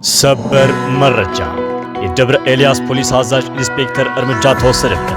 ሰበር መረጃ የደብረ ኤልያስ ፖሊስ አዛዥ ኢንስፔክተር እርምጃ ተወሰደበት።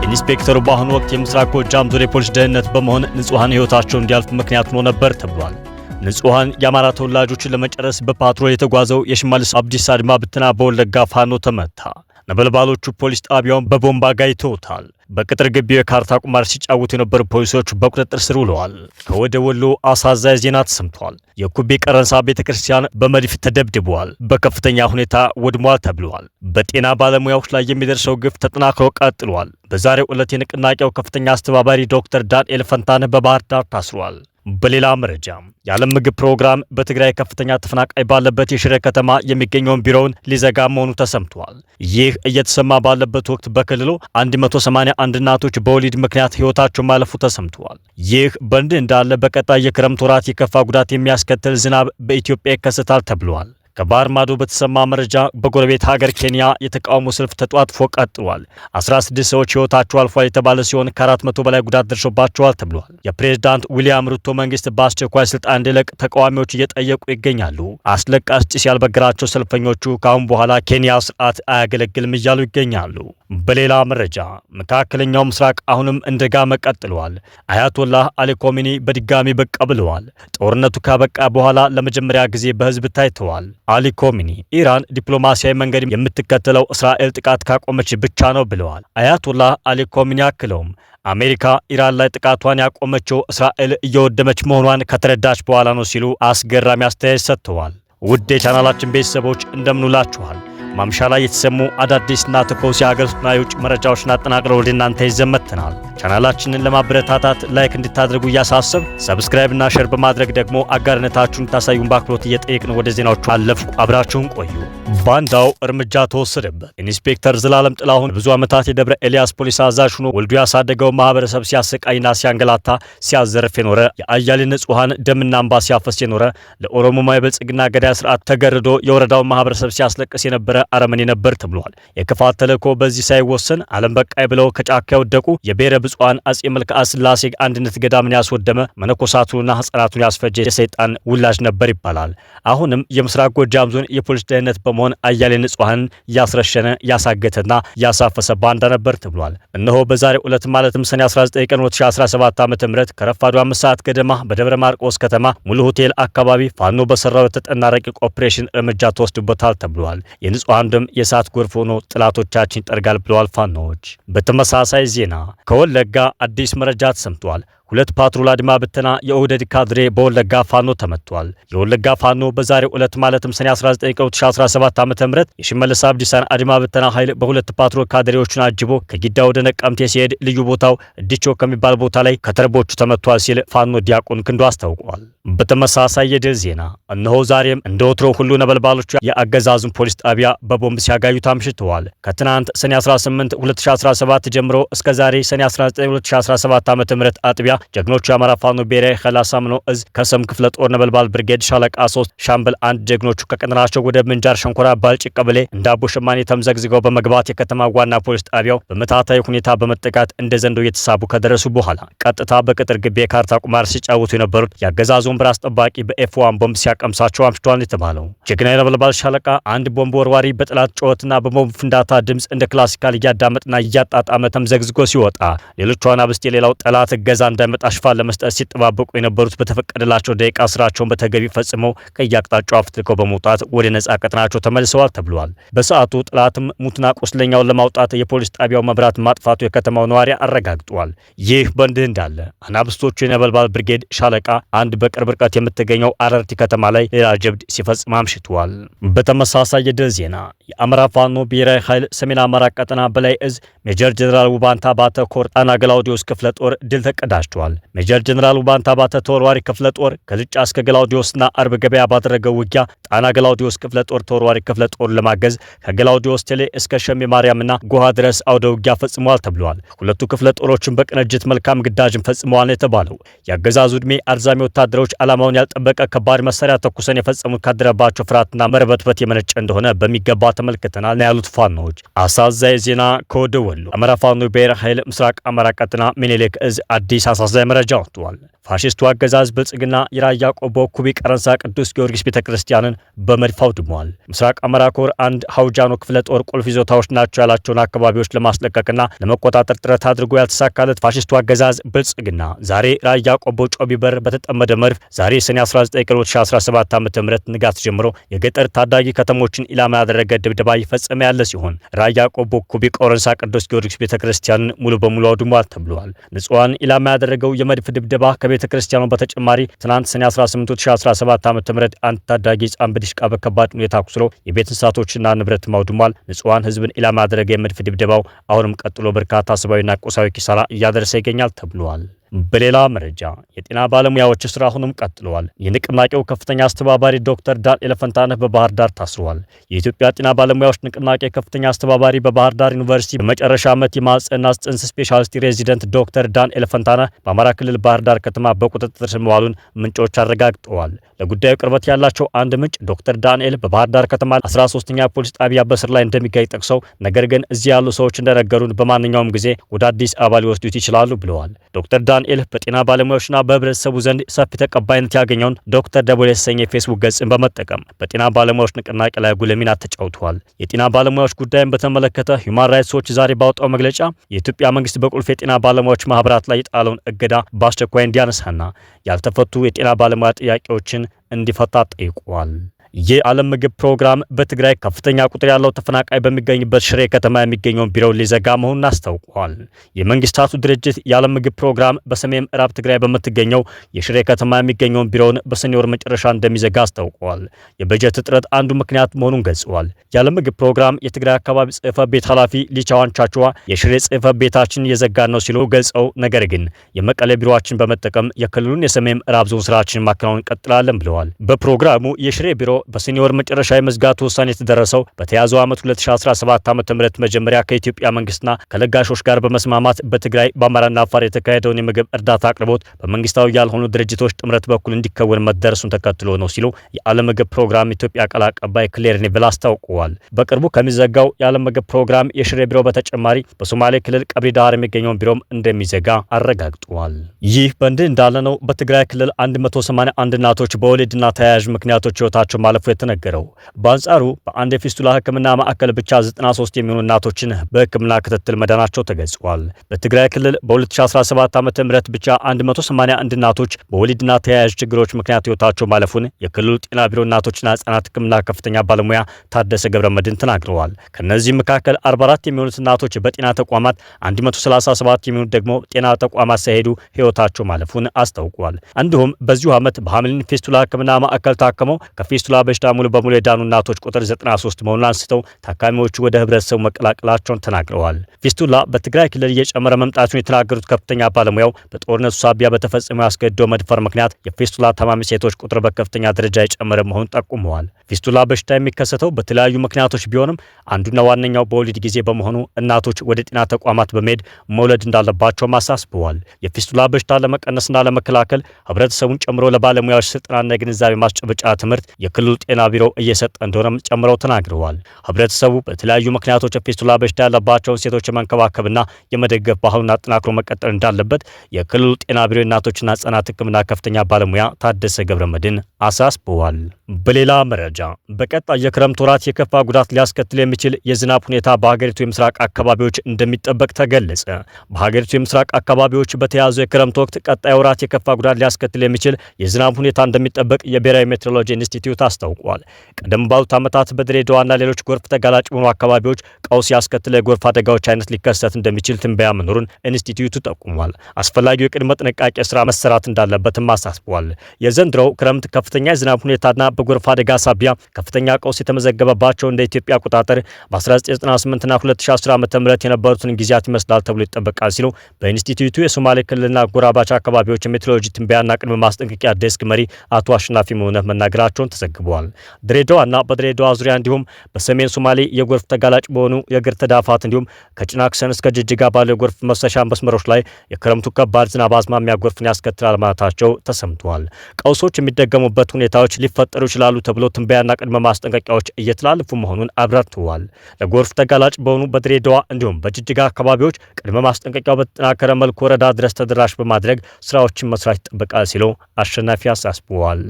ኢንስፔክተሩ በአሁኑ ወቅት የምስራቅ ጎጃም ዞን የፖሊስ ደህንነት በመሆን ንጹሃን ህይወታቸው እንዲያልፍ ምክንያት ሆኖ ነበር ተብሏል። ንጹሃን የአማራ ተወላጆችን ለመጨረስ በፓትሮል የተጓዘው የሽመልስ አብዲሳ አድማ ብተና በወለጋ ፋኖ ተመታ። ነበልባሎቹ ፖሊስ ጣቢያውን በቦምብ አጋይተውታል። በቅጥር ግቢው የካርታ ቁማር ሲጫወቱ የነበሩ ፖሊሶች በቁጥጥር ስር ውለዋል። ከወደ ወሎ አሳዛኝ ዜና ተሰምቷል። የኩቤ ቀረንሳ ቤተክርስቲያን በመድፍ ተደብድቧል፣ በከፍተኛ ሁኔታ ወድሟል ተብሏል። በጤና ባለሙያዎች ላይ የሚደርሰው ግፍ ተጠናክሮ ቀጥሏል። በዛሬው ዕለት የንቅናቄው ከፍተኛ አስተባባሪ ዶክተር ዳንኤል ፈንታነህ በባህር ዳር ታስሯል። በሌላ መረጃ የዓለም ምግብ ፕሮግራም በትግራይ ከፍተኛ ተፈናቃይ ባለበት የሽረ ከተማ የሚገኘውን ቢሮውን ሊዘጋ መሆኑ ተሰምቷል። ይህ እየተሰማ ባለበት ወቅት በክልሉ 181 እናቶች በወሊድ ምክንያት ህይወታቸው ማለፉ ተሰምቷል። ይህ በእንዲህ እንዳለ በቀጣይ የክረምት ወራት የከፋ ጉዳት የሚያስከትል ዝናብ በኢትዮጵያ ይከሰታል ተብሏል። ከባህር ማዶ በተሰማ መረጃ በጎረቤት ሀገር ኬንያ የተቃውሞ ሰልፍ ተጧጥፎ ቀጥሏል። 16 ሰዎች ህይወታቸው አልፏል የተባለ ሲሆን ከ400 በላይ ጉዳት ደርሶባቸዋል ተብሏል። የፕሬዝዳንት ዊሊያም ሩቶ መንግስት በአስቸኳይ ስልጣን እንዲለቅ ተቃዋሚዎች እየጠየቁ ይገኛሉ። አስለቃሽ ጭስ ያልበገራቸው ሰልፈኞቹ ከአሁን በኋላ ኬንያ ስርዓት አያገለግልም እያሉ ይገኛሉ። በሌላ መረጃ መካከለኛው ምስራቅ አሁንም እንደጋመ ቀጥሏል። አያቶላህ አሊ ኮሚኒ በድጋሚ ብቅ ብለዋል። ጦርነቱ ካበቃ በኋላ ለመጀመሪያ ጊዜ በህዝብ ታይተዋል። አሊ ኮሚኒ ኢራን ዲፕሎማሲያዊ መንገድ የምትከተለው እስራኤል ጥቃት ካቆመች ብቻ ነው ብለዋል። አያቶላህ አሊ ኮሚኒ አክለውም አሜሪካ ኢራን ላይ ጥቃቷን ያቆመችው እስራኤል እየወደመች መሆኗን ከተረዳች በኋላ ነው ሲሉ አስገራሚ አስተያየት ሰጥተዋል። ውድ የቻናላችን ቤተሰቦች እንደምንውላችኋል። ማምሻ ላይ የተሰሙ አዳዲስና ትኩስ የሀገር ውስጥና የውጭ መረጃዎችን አጠናቅረው ወደ እናንተ ይዘን መጥተናል። ቻናላችንን ለማበረታታት ላይክ እንድታደርጉ እያሳሰብ ሰብስክራይብ እና ሼር በማድረግ ደግሞ አጋርነታችሁን ታሳዩን በአክብሮት እየጠየቅን ወደ ዜናዎቹ አለፍኩ። አብራችሁን ቆዩ። ባንዳው እርምጃ ተወሰደበት። ኢንስፔክተር ዘላለም ጥላሁን ብዙ ዓመታት የደብረ ኤልያስ ፖሊስ አዛዥ ሆኖ ወልዶ ያሳደገው ማህበረሰብ ሲያሰቃይና ሲያንገላታ ሲያዘርፍ የኖረ የአያሌ ንጹሃን ደምና እንባ ሲያፈስ የኖረ ለኦሮሞማ የብልጽግና ገዳይ ስርዓት ተገርዶ የወረዳውን ማህበረሰብ ሲያስለቅስ የነበረ አረመኔ ነበር ተብሏል። የክፋት ተልእኮ በዚህ ሳይወሰን ዓለም በቃይ ብለው ከጫካ የወደቁ የብሔረ ብፁዓን አጼ መልክዓ ሥላሴ አንድነት ገዳምን ያስወደመ መነኮሳቱንና ሕፃናቱን ያስፈጀ የሰይጣን ውላጅ ነበር ይባላል። አሁንም የምስራቅ ጎጃም ዞን የፖሊስ ደህንነት በመሆን አያሌ ንጹሃንን ያስረሸነ ያሳገተና ያሳፈሰ ባንዳ ነበር ተብሏል። እነሆ በዛሬው ዕለት ማለትም ሰኔ 19 ቀን 2017 ዓ.ም ከረፋዱ 5 ሰዓት ገደማ በደብረ ማርቆስ ከተማ ሙሉ ሆቴል አካባቢ ፋኖ በሰራው የተጠና ረቂቅ ኦፕሬሽን እርምጃ ተወስዶበታል ተብሏል። የንጹሃን ደም የእሳት ጎርፍ ሆኖ ጥላቶቻችን ይጠርጋል ብለዋል ፋኖዎች። በተመሳሳይ ዜና ከወለጋ አዲስ መረጃ ተሰምቷል። 2 ፓትሮል አድማ ብተና የኦህዴድ ካድሬ በወለጋ ፋኖ ተመቷል። የወለጋ ፋኖ በዛሬው ዕለት ማለትም ሰኔ 19 ቀን 2017 ዓ.ም የሽመልስ አብዲሳን አድማ ብተና ኃይል በ2 ፓትሮል ካድሬዎችን አጅቦ ከጊዳ ወደ ነቀምቴ ሲሄድ ልዩ ቦታው እዲቾ ከሚባል ቦታ ላይ ከተርቦቹ ተመቷል ሲል ፋኖ ዲያቆን ክንዱ አስታውቋል። በተመሳሳይ የድል ዜና እነሆ ዛሬም እንደ ወትሮ ሁሉ ነበልባሎቹ የአገዛዙን ፖሊስ ጣቢያ በቦምብ ሲያጋዩት አምሽተዋል። ከትናንት ሰኔ 18 2017 ጀምሮ እስከ ዛሬ ሰኔ 19 2017 ዓ.ም አጥቢያ ጀግኖቹ የአማራ ፋኖ ብሔራዊ ኃይል አሳምነው እዝ ከሰም ክፍለ ጦር ነበልባል ብርጌድ ሻለቃ 3 ሻምበል 1 ጀግኖቹ ከቀጠናቸው ወደ ምንጃር ሸንኮራ ባልጭ ቀበሌ እንዳቦ ሸማኔ ተምዘግዝገው በመግባት የከተማ ዋና ፖሊስ ጣቢያው በመታታዊ ሁኔታ በመጠቃት እንደ ዘንዶ እየተሳቡ ከደረሱ በኋላ ቀጥታ በቅጥር ግቢ የካርታ ቁማር ሲጫወቱ የነበሩት የአገዛዙን ብራስ ጠባቂ በኤፍ1 ቦምብ ሲያቀምሳቸው አምሽቷል የተባለው ጀግና የነበልባል ሻለቃ 1 ቦምብ ወርዋሪ በጥላት ጩኸትና በቦምብ ፍንዳታ ድምፅ እንደ ክላሲካል እያዳመጥና እያጣጣመ ተምዘግዝጎ ሲወጣ ሌሎቹ አናብስት የሌላው ጠላት እገዛ እንዳይመጣ ሽፋን ለመስጠት ሲጠባበቁ የነበሩት በተፈቀደላቸው ደቂቃ ስራቸውን በተገቢ ፈጽመው ከየአቅጣጫው አፍትልከው በመውጣት ወደ ነጻ ቀጠናቸው ተመልሰዋል ተብሏል። በሰዓቱ ጠላትም ሙትና ቁስለኛውን ለማውጣት የፖሊስ ጣቢያው መብራት ማጥፋቱ የከተማው ነዋሪ አረጋግጧል። ይህ በእንዲህ እንዳለ አናብስቶቹ የነበልባል ብርጌድ ሻለቃ 1 በቅርብ ርቀት የምትገኘው አረርቲ ከተማ ላይ ሌላ ጀብድ ሲፈጽም አምሽተዋል። በተመሳሳይ የድል ዜና የአማራ ፋኖ ብሔራዊ ኃይል ሰሜን አማራ ቀጠና በላይ እዝ ሜጀር ጀነራል ውባንታ ባተ ኮር ጣና ገላውዲዮስ ክፍለ ጦር ድል ተቀዳጅቷል። ሜጀር ጀነራል ውባንታ ባተ ተወርዋሪ ክፍለ ጦር ከዝጫ እስከ ገላውዲዮስና አርብ ገበያ ባደረገው ውጊያ ጣና ገላውዲዮስ ክፍለ ጦር ተወርዋሪ ክፍለ ጦር ለማገዝ ከገላውዲዮስ ቴሌ እስከ ሸሜ ማርያምና ጎሃ ድረስ አውደ ውጊያ ፈጽመዋል ተብሏል። ሁለቱ ክፍለ ጦሮችን በቅንጅት መልካም ግዳጅን ፈጽመዋል የተባለው የአገዛዙ ዕድሜ አርዛሚ ወታደሮች ዓላማውን ያልጠበቀ ከባድ መሳሪያ ተኩሰን የፈጸሙት ካደረባቸው ፍርሃትና መርበትበት የመነጨ እንደሆነ በሚገባ ተመልክተናል ነው ያሉት ፋኖዎች። አሳዛኝ ዜና ከወደ ወሎ አማራ ፋኖ ብሔራዊ ኃይል ምስራቅ አማራ ቀጠና ሚኒሊክ እዝ አዲስ አሳዛኝ መረጃ ወጥቷል። ፋሺስቱ አገዛዝ ብልጽግና የራያ ቆቦ ኩቢ ቀረንሳ ቅዱስ ጊዮርጊስ ቤተክርስቲያንን በመድፍ አውድሟል። ምስራቅ አማራ ኮር አንድ ሀውጃኖ ክፍለ ጦር ቁልፍ ይዞታዎች ናቸው ያላቸውን አካባቢዎች ለማስለቀቅና ለመቆጣጠር ጥረት አድርጎ ያልተሳካለት ፋሺስቱ አገዛዝ ብልጽግና ዛሬ ራያ ቆቦ ጮቢ በር በተጠመደ መድፍ ዛሬ ሰኔ 19 ቀን 2017 ዓ.ም ንጋት ጀምሮ የገጠር ታዳጊ ከተሞችን ኢላማ ያደረገ ድብደባ ይፈጸመ ያለ ሲሆን ራያ ቆቦ ኩቢ ቀረንሳ ቅዱስ ጊዮርጊስ ቤተክርስቲያንን ሙሉ በሙሉ አውድሟል ተብሏል። ንጹሃን ኢላማ ያደረገው የመድፍ ድብደባ ከቤተክርስቲያኑ በተጨማሪ ትናንት ሰኔ 18 2017 ዓ.ም አንድ ታዳጊ ሕፃን በዲሽቃ በከባድ ሁኔታ አቁስሎ የቤት እንስሳቶችና ንብረት አውድሟል። ንጹሃን ህዝብን ኢላማ ያደረገ የመድፍ ድብደባው አሁንም ቀጥሎ በርካታ ሰብአዊና ቁሳዊ ኪሳራ እያደረሰ ይገኛል ተብሏል። በሌላ መረጃ የጤና ባለሙያዎች ስራ አሁንም ቀጥለዋል። የንቅናቄው ከፍተኛ አስተባባሪ ዶክተር ዳንኤል ፈንታነህ በባህር ዳር ታስረዋል። የኢትዮጵያ ጤና ባለሙያዎች ንቅናቄ ከፍተኛ አስተባባሪ በባህር ዳር ዩኒቨርሲቲ በመጨረሻ ዓመት የማህጸንና ጽንስ ስፔሻሊስት ሬዚደንት ዶክተር ዳንኤል ፈንታነህ በአማራ ክልል ባህር ዳር ከተማ በቁጥጥር ስር መዋሉን ምንጮች አረጋግጠዋል። ለጉዳዩ ቅርበት ያላቸው አንድ ምንጭ ዶክተር ዳንኤል በባህር ዳር ከተማ 13ኛ ፖሊስ ጣቢያ በስር ላይ እንደሚገኝ ጠቅሰው ነገር ግን እዚህ ያሉ ሰዎች እንደነገሩን በማንኛውም ጊዜ ወደ አዲስ አበባ ሊወስዱት ይችላሉ ብለዋል። ዶክተር ዳንኤል በጤና ባለሙያዎችና በህብረተሰቡ ዘንድ ሰፊ ተቀባይነት ያገኘውን ዶክተር ደቦል የተሰኘ ፌስቡክ ገጽን በመጠቀም በጤና ባለሙያዎች ንቅናቄ ላይ ጉልህ ሚና ተጫውተዋል። የጤና ባለሙያዎች ጉዳይን በተመለከተ ሁማን ራይትስ ዎች ዛሬ ባወጣው መግለጫ የኢትዮጵያ መንግስት በቁልፍ የጤና ባለሙያዎች ማህበራት ላይ የጣለውን እገዳ በአስቸኳይ እንዲያነሳና ያልተፈቱ የጤና ባለሙያ ጥያቄዎችን እንዲፈታ ጠይቋል። የዓለም ምግብ ፕሮግራም በትግራይ ከፍተኛ ቁጥር ያለው ተፈናቃይ በሚገኝበት ሽሬ ከተማ የሚገኘውን ቢሮውን ሊዘጋ መሆኑን አስታውቋል። የመንግስታቱ ድርጅት የዓለም ምግብ ፕሮግራም በሰሜን ምዕራብ ትግራይ በምትገኘው የሽሬ ከተማ የሚገኘውን ቢሮውን በሰኔ ወር መጨረሻ እንደሚዘጋ አስታውቋል። የበጀት እጥረት አንዱ ምክንያት መሆኑን ገልጸዋል። የዓለም ምግብ ፕሮግራም የትግራይ አካባቢ ጽሕፈት ቤት ኃላፊ ሊቻዋን ቻቹዋ የሽሬ ጽሕፈት ቤታችን እየዘጋን ነው ሲሉ ገልጸው ነገር ግን የመቀሌ ቢሮዎችን በመጠቀም የክልሉን የሰሜን ምዕራብ ዞን ስራችን ማከናወን እንቀጥላለን ብለዋል። በፕሮግራሙ የሽሬ ቢሮ በሰኔ ወር መጨረሻ የመዝጋቱ ውሳኔ የተደረሰው በተያዘው ዓመት 2017 ዓ.ም መጀመሪያ ከኢትዮጵያ መንግስትና ከለጋሾች ጋር በመስማማት በትግራይ በአማራና አፋር የተካሄደውን የምግብ እርዳታ አቅርቦት በመንግስታዊ ያልሆኑ ድርጅቶች ጥምረት በኩል እንዲከወን መደረሱን ተከትሎ ነው ሲሉ የዓለም ምግብ ፕሮግራም ኢትዮጵያ ቃል አቀባይ ክሌር ኔቨል አስታውቀዋል። በቅርቡ ከሚዘጋው የዓለም ምግብ ፕሮግራም የሽሬ ቢሮ በተጨማሪ በሶማሌ ክልል ቀብሪ ዳህር የሚገኘውን ቢሮም እንደሚዘጋ አረጋግጠዋል። ይህ በእንዲህ እንዳለ ነው በትግራይ ክልል 181 እናቶች በወሊድና ተያያዥ ምክንያቶች ህይወታቸው ማለፉ የተነገረው። በአንጻሩ በአንድ የፊስቱላ ሕክምና ማዕከል ብቻ 93 የሚሆኑ እናቶችን በሕክምና ክትትል መዳናቸው ተገልጿል። በትግራይ ክልል በ2017 ዓ.ም ብቻ 181 እናቶች በወሊድና ተያያዥ ችግሮች ምክንያት ህይወታቸው ማለፉን የክልሉ ጤና ቢሮ እናቶችና ህጻናት ሕክምና ከፍተኛ ባለሙያ ታደሰ ገብረመድህን ተናግረዋል። ከነዚህ መካከል 44 የሚሆኑት እናቶች በጤና ተቋማት፣ 137 የሚሆኑት ደግሞ ጤና ተቋማት ሳይሄዱ ህይወታቸው ማለፉን አስታውቋል። እንዲሁም በዚሁ ዓመት በሐምሊን ፊስቱላ ሕክምና ማዕከል ታከመው ከፊስቱላ በሽታ ሙሉ በሙሉ የዳኑ እናቶች ቁጥር 93 መሆኑን አንስተው ታካሚዎቹ ወደ ህብረተሰቡ መቀላቀላቸውን ተናግረዋል። ፊስቱላ በትግራይ ክልል እየጨመረ መምጣቱን የተናገሩት ከፍተኛ ባለሙያው በጦርነቱ ሳቢያ በተፈጸመው ያስገድዶ መድፈር ምክንያት የፊስቱላ ታማሚ ሴቶች ቁጥር በከፍተኛ ደረጃ የጨመረ መሆኑን ጠቁመዋል። ፊስቱላ በሽታ የሚከሰተው በተለያዩ ምክንያቶች ቢሆንም አንዱና ዋነኛው በወሊድ ጊዜ በመሆኑ እናቶች ወደ ጤና ተቋማት በመሄድ መውለድ እንዳለባቸውም አሳስበዋል። የፊስቱላ በሽታ ለመቀነስና ለመከላከል ህብረተሰቡን ጨምሮ ለባለሙያዎች ስልጠናና የግንዛቤ ማስጨበጫ ትምህርት የክልሉ ጤና ቢሮ እየሰጠ እንደሆነም ጨምረው ተናግረዋል። ህብረተሰቡ በተለያዩ ምክንያቶች የፊስቱላ በሽታ ያለባቸውን ሴቶች የመንከባከብና የመደገፍ ባህሉን አጠናክሮ መቀጠል እንዳለበት የክልሉ ጤና ቢሮ የእናቶችና ህጻናት ህክምና ከፍተኛ ባለሙያ ታደሰ ገብረመድህን አሳስበዋል። በሌላ መረጃ በቀጣይ የክረምት ወራት የከፋ ጉዳት ሊያስከትል የሚችል የዝናብ ሁኔታ በሀገሪቱ የምስራቅ አካባቢዎች እንደሚጠበቅ ተገለጸ። በሀገሪቱ የምስራቅ አካባቢዎች በተያዘው የክረምት ወቅት ቀጣይ ወራት የከፋ ጉዳት ሊያስከትል የሚችል የዝናብ ሁኔታ እንደሚጠበቅ የብሔራዊ ሜትሮሎጂ ኢንስቲትዩት አስታውቋል። ቀደም ባሉት ዓመታት በድሬዳዋና ሌሎች ጎርፍ ተጋላጭ በሆኑ አካባቢዎች ቀውስ ያስከተለ የጎርፍ አደጋዎች አይነት ሊከሰት እንደሚችል ትንበያ መኖሩን ኢንስቲትዩቱ ጠቁሟል። አስፈላጊው የቅድመ ጥንቃቄ ስራ መሰራት እንዳለበትም አሳስቧል። የዘንድሮው ክረምት ከፍተኛ የዝናብ ሁኔታና በጎርፍ አደጋ ሳቢያ ከፍተኛ ቀውስ የተመዘገበባቸው እንደ ኢትዮጵያ አቆጣጠር በ1998ና 2010 ዓ.ም የነበሩትን ጊዜያት ይመስላል ተብሎ ይጠበቃል ሲሉ በኢንስቲትዩቱ የሶማሌ ክልልና ጎራባች አካባቢዎች የሜትሮሎጂ ትንበያና ቅድመ ማስጠንቀቂያ ዴስክ መሪ አቶ አሸናፊ መሆነ መናገራቸውን ተዘግቧል። ዘግቧል። ድሬዳዋና በድሬዳዋ ዙሪያ እንዲሁም በሰሜን ሶማሌ የጎርፍ ተጋላጭ በሆኑ የእግር ተዳፋት እንዲሁም ከጭናክሰን እስከ ጅጅጋ ባለው የጎርፍ መሰሻ መስመሮች ላይ የክረምቱ ከባድ ዝናብ አዝማሚያ ጎርፍን ያስከትላል ማለታቸው ተሰምቷል። ቀውሶች የሚደገሙበት ሁኔታዎች ሊፈጠሩ ይችላሉ ተብሎ ትንበያና ቅድመ ማስጠንቀቂያዎች እየተላለፉ መሆኑን አብራርተዋል። ለጎርፍ ተጋላጭ በሆኑ በድሬዳዋ እንዲሁም በጅጅጋ አካባቢዎች ቅድመ ማስጠንቀቂያው በተጠናከረ መልኩ ወረዳ ድረስ ተደራሽ በማድረግ ስራዎችን መስራት ይጠበቃል ሲሉ አሸናፊ አሳስበዋል።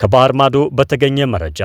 ከባህር ማዶ በተገኘ መረጃ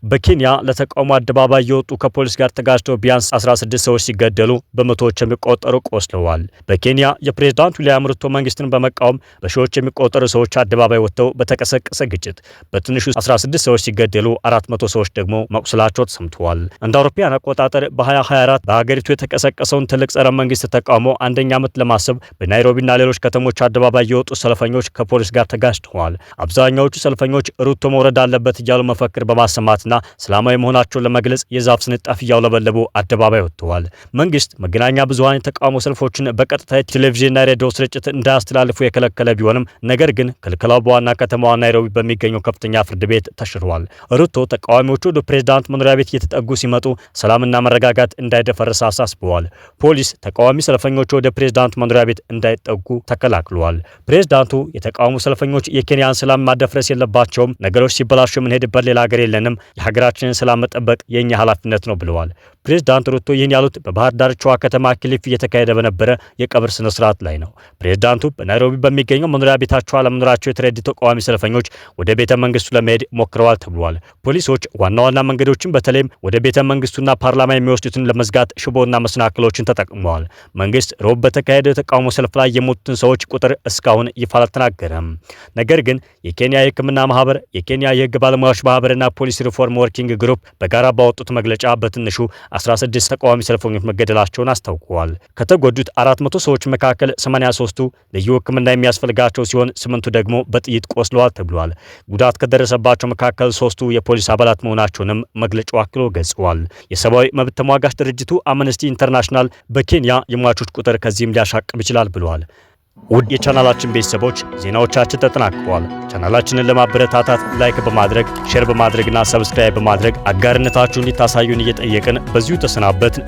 በኬንያ ለተቃውሞ አደባባይ የወጡ ከፖሊስ ጋር ተጋጭተው ቢያንስ 16 ሰዎች ሲገደሉ በመቶዎች የሚቆጠሩ ቆስለዋል። በኬንያ የፕሬዝዳንት ዊሊያም ሩቶ መንግስትን በመቃወም በሺዎች የሚቆጠሩ ሰዎች አደባባይ ወጥተው በተቀሰቀሰ ግጭት በትንሹ 16 ሰዎች ሲገደሉ 400 ሰዎች ደግሞ መቁሰላቸው ተሰምተዋል። እንደ አውሮፓውያን አቆጣጠር በ2024 በሀገሪቱ የተቀሰቀሰውን ትልቅ ጸረ መንግስት ተቃውሞ አንደኛ ዓመት ለማሰብ በናይሮቢና ሌሎች ከተሞች አደባባይ የወጡ ሰልፈኞች ከፖሊስ ጋር ተጋጭተዋል። አብዛኛዎቹ ሰልፈኞች ሩቶ መውረድ አለበት እያሉ መፈክር በማሰማትና ሰላማዊ መሆናቸውን ለመግለጽ የዛፍ ስንጣፍ እያውለበለቡ አደባባይ ወጥተዋል። መንግስት መገናኛ ብዙሃን የተቃውሞ ሰልፎችን በቀጥታ ቴሌቪዥንና ሬዲዮ ስርጭት እንዳያስተላልፉ የከለከለ ቢሆንም ነገር ግን ክልከላው በዋና ከተማዋ ናይሮቢ በሚገኘው ከፍተኛ ፍርድ ቤት ተሽሯል። ሩቶ ተቃዋሚዎቹ ወደ ፕሬዝዳንት መኖሪያ ቤት እየተጠጉ ሲመጡ ሰላምና መረጋጋት እንዳይደፈርስ አሳስበዋል። ፖሊስ ተቃዋሚ ሰልፈኞቹ ወደ ፕሬዝዳንት መኖሪያ ቤት እንዳይጠጉ ተከላክሏል። ፕሬዝዳንቱ የተቃውሞ ሰልፈኞች የኬንያን ሰላም ማደፍረስ የለባቸውም፣ ነገሮች ሲበላሹ የምንሄድበት ሌላ ሀገር የለንም፣ የሀገራችንን ሰላም መጠበቅ የኛ ኃላፊነት ነው ብለዋል። ፕሬዝዳንት ሩቶ ይህን ያሉት በባህር ዳርቻዋ ከተማ ኪሊፊ እየተካሄደ በነበረ የቀብር ስነ ስርዓት ላይ ነው። ፕሬዝዳንቱ በናይሮቢ በሚገኘው መኖሪያ ቤታቸው አለመኖራቸው የተረዱ ተቃዋሚ ሰልፈኞች ወደ ቤተ መንግስቱ ለመሄድ ሞክረዋል ተብሏል። ፖሊሶች ዋና ዋና መንገዶችን በተለይም ወደ ቤተ መንግስቱና ፓርላማ የሚወስዱትን ለመዝጋት ሽቦና መሰናክሎችን ተጠቅመዋል። መንግስት ሮብ በተካሄደው የተቃውሞ ሰልፍ ላይ የሞቱትን ሰዎች ቁጥር እስካሁን ይፋ አልተናገረም። ነገር ግን የኬንያ የሕክምና ማህበር፣ የኬንያ የህግ ባለሙያዎች ማህበርና ፖሊስ ሪፎርም ወርኪንግ ግሩፕ በጋራ ባወጡት መግለጫ በትንሹ 16 ተቃዋሚ ሰልፈኞች መገደላቸውን አስታውቀዋል። ከተጎዱት 400 ሰዎች መካከል 83ቱ ልዩ ሕክምና የሚያስፈልጋቸው ሲሆን 8ቱ ደግሞ በጥይት ቆስለዋል ተብሏል። ጉዳት ከደረሰባቸው መካከል 3ቱ የፖሊስ አባላት መሆናቸውንም መግለጫው አክሎ ገልጸዋል። የሰብአዊ መብት ተሟጋች ድርጅቱ አምነስቲ ኢንተርናሽናል በኬንያ የሟቾች ቁጥር ከዚህም ሊያሻቅብ ይችላል ብለዋል። ውድ የቻናላችን ቤተሰቦች ዜናዎቻችን ተጠናቅቀዋል። ቻናላችንን ለማበረታታት ላይክ በማድረግ ሼር በማድረግና ሰብስክራይብ በማድረግ አጋርነታችሁን እንድታሳዩን እየጠየቅን በዚሁ ተሰናበትን።